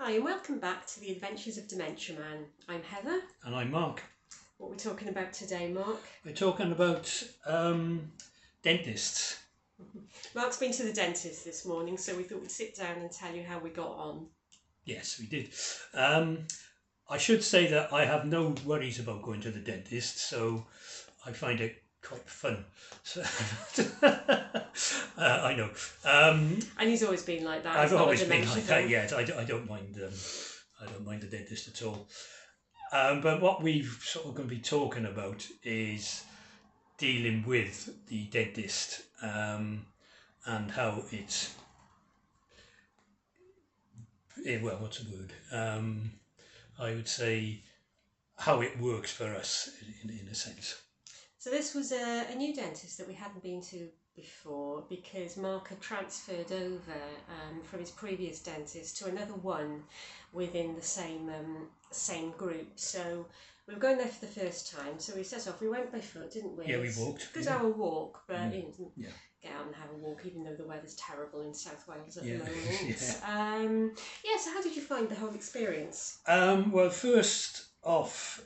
Hi and welcome back to the Adventures of Dementia Man. I'm Heather. And I'm Mark. What are we talking about today, Mark? We're talking about dentists. Mark's been to the dentist this morning, so we thought we'd sit down and tell you how we got on. Yes, we did. I should say that I have no worries about going to the dentist, so I find it quite fun. So, I know. And he's always been like that. I've always been like that. Yes, I don't mind. I don't mind the dentist at all. But what we've sort of going to be talking about is dealing with the dentist and how it's. Well, what's the word? I would say how it works for us in a sense. So this was a new dentist that we hadn't been to before because Mark had transferred over from his previous dentist to another one within the same group. So we were going there for the first time, so we set off. We went by foot, didn't we? Yeah, we walked. Good hour walk, but you didn't yeah. get out and have a walk, even though the weather's terrible in South Wales at the moment. So how did you find the whole experience? Well, first off,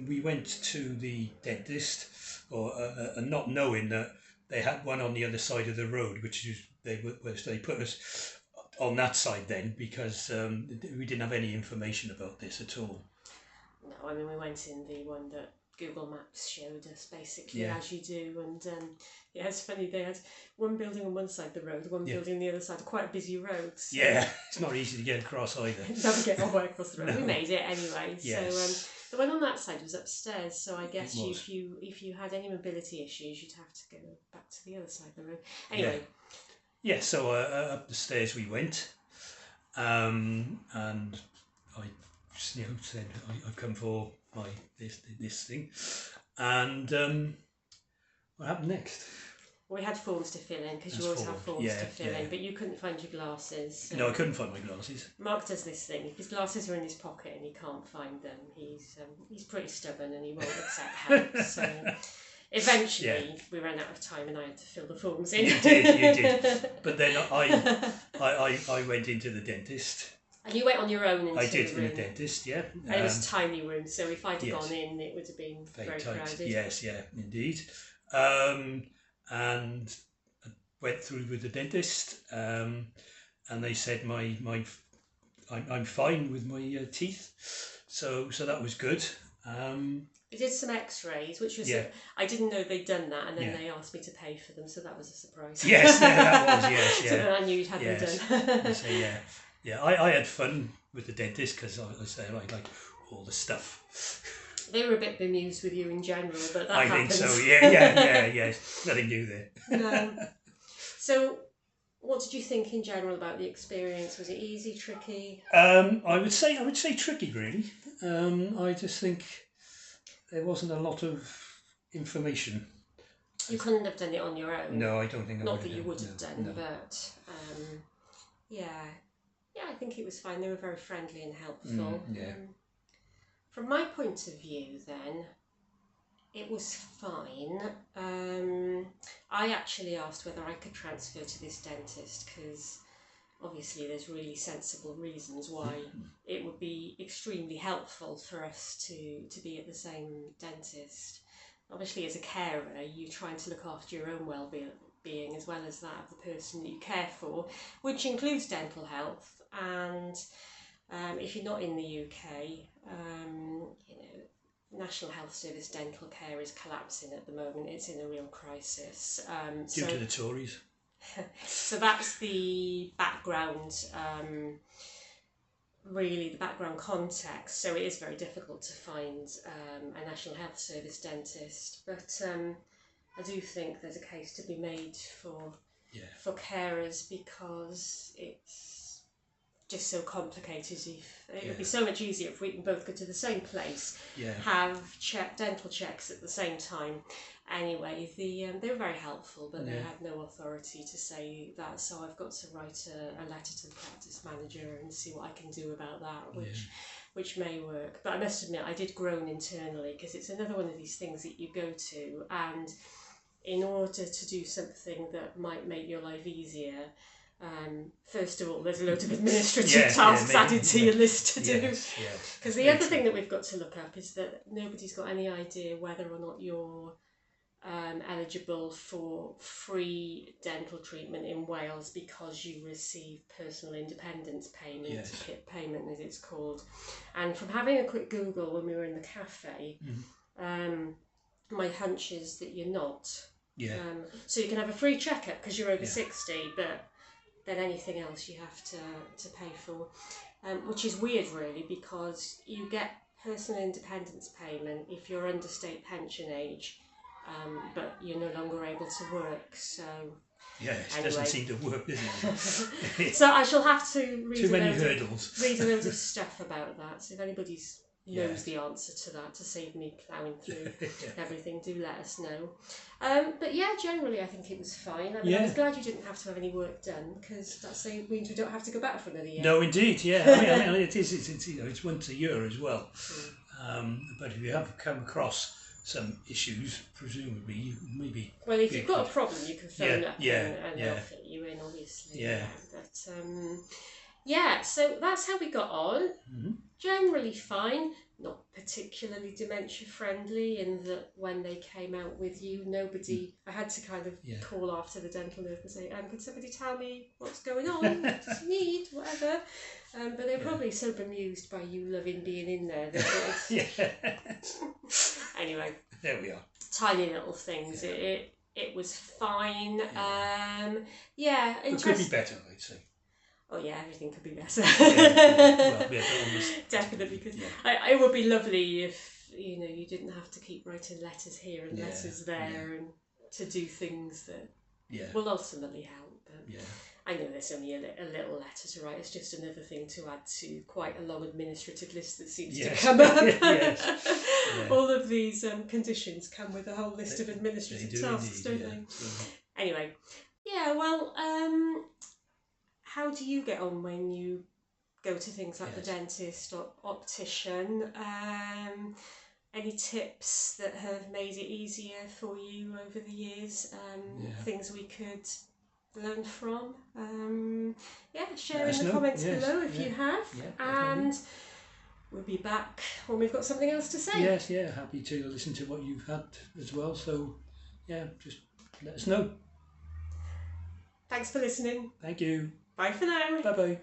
we went to the dentist, not knowing that they had one on the other side of the road, which is they put us on that side then because we didn't have any information about this at all. No, I mean we went in the one that Google Maps showed us, basically, as you do, and it's funny, they had one building on one side of the road, one building on the other side, quite a busy road. So yeah, it's not easy to get across either. Never get all the way across the road. No. We made it anyway. Yes. So the one on that side was upstairs, so I guess if you had any mobility issues, you'd have to go back to the other side of the road. Anyway. Yeah, so up the stairs we went, and I said I've come for my this thing, and what happened next? Well, we had forms to fill in because you always have forms to fill in, but you couldn't find your glasses. So no, I couldn't find my glasses. Mark does this thing: if his glasses are in his pocket and he can't find them, he's pretty stubborn and he won't accept help. So eventually we ran out of time and I had to fill the forms in. You did. But then I went into the dentist. And you went on your own into I did the room. in the dentist, yeah. And it was a tiny room, so if I'd have gone in, it would have been very tight. crowded. Yes, yeah, indeed. And I went through with the dentist, and they said I'm fine with my teeth, so that was good. We did some X-rays, which was I didn't know they'd done that, and then they asked me to pay for them, so that was a surprise. Yes, that was yes. So then I knew you'd had them done. So yeah, I had fun with the dentist because I said I like all the stuff. They were a bit bemused with you in general, but that happens. I think so. Yeah. Nothing new there. No. So, what did you think in general about the experience? Was it easy, tricky? I would say tricky, really. I just think there wasn't a lot of information. You couldn't have done it on your own. No, I don't think I would. Not that you would have done, but I think it was fine. They were very friendly and helpful. From my point of view, then, it was fine. I actually asked whether I could transfer to this dentist because obviously there's really sensible reasons why it would be extremely helpful for us to be at the same dentist. Obviously, as a carer, you're trying to look after your own well-being as well as that of the person that you care for, which includes dental health. And if you're not in the UK, National Health Service dental care is collapsing at the moment. It's in a real crisis. Due to the Tories. So that's the background, really the background context. So it is very difficult to find a National Health Service dentist. But I do think there's a case to be made for carers because it's just so complicated. It would be so much easier if we can both go to the same place, have dental checks at the same time. Anyway, they were very helpful, but they had no authority to say that, so I've got to write a letter to the practice manager and see what I can do about that, which may work. But I must admit, I did groan internally because it's another one of these things that you go to, and in order to do something that might make your life easier, First of all, there's a load of administrative tasks added to your list to do. Because the other thing that we've got to look up is that nobody's got any idea whether or not you're eligible for free dental treatment in Wales because you receive personal independence payment, PIP payment as it's called. And from having a quick Google when we were in the cafe, my hunch is that you're not. So you can have a free checkup because you're over 60, but then anything else you have to pay for, which is weird really, because you get personal independence payment if you're under state pension age, but you're no longer able to work. So it doesn't seem to work, does it? So I shall have to read read a load of stuff about that. So if anybody knows the answer to that, to save me ploughing through everything, do let us know. But yeah, generally I think it was fine. I mean, I was glad you didn't have to have any work done, because that means we don't have to go back for another year. No, indeed, I mean it's once a year as well. But if you have come across some issues, presumably you maybe. Well, if you've got a problem, you can phone up and they'll fit you in, obviously. But so that's how we got on. Generally fine, not particularly dementia friendly, in that when they came out with you, nobody. I had to kind of call after the dental nurse and say, "Could somebody tell me what's going on? What do you need? Whatever." But they're probably so bemused by you loving being in there that anyway, there we are. Tiny little things. It was fine. It could be better, I'd say. Oh yeah, everything could be better. Definitely, because it would be lovely if you didn't have to keep writing letters here and letters there, and to do things that will ultimately help. But I know there's only a little letter to write. It's just another thing to add to quite a long administrative list that seems to come up. All of these conditions come with a whole list of administrative tasks, don't they? Anyway, well, how do you get on when you go to things like the dentist or optician? Any tips that have made it easier for you over the years? Things we could learn from? Share in the comments below if you have. And we'll be back when we've got something else to say. Happy to listen to what you've had as well. So, just let us know. Thanks for listening. Thank you. Bye for now. Bye-bye.